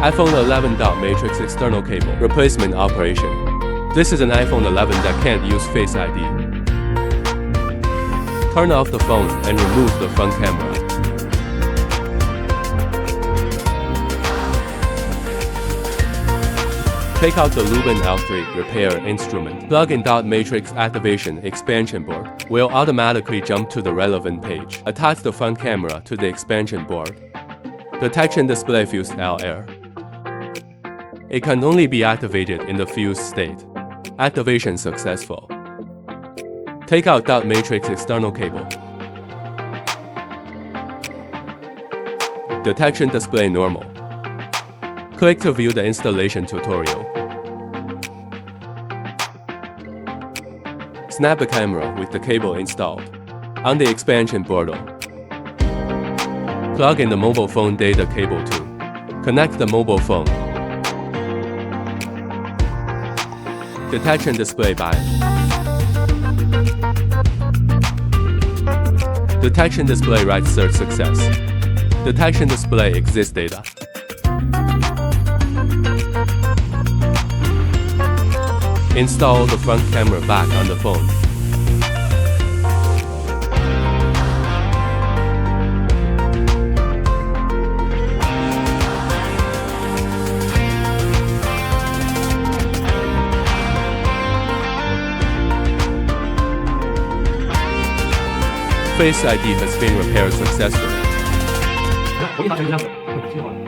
iPhone 11. Matrix external cable replacement operation. This is an iPhone 11 that can't use Face ID. Turn off the phone and remove the front camera. Take out the Lubin L3 repair instrument. Plug in. Matrix activation expansion board will automatically jump to the relevant page. Attach the front camera to the expansion board. Detection display fused LR. It can only be activated in the fused state. Activation successful. Take out. Matrix external cable. Detection display normal. Click to view the installation tutorial. Snap the camera with the cable installed. On the expansion board, plug in the mobile phone data cable too. Connect the mobile phone. Detection display by. Detection display right search success. Detection display exists data. Install the front camera back on the phone. Face ID has been repaired successfully. 回去拿手机箱子，挺好的。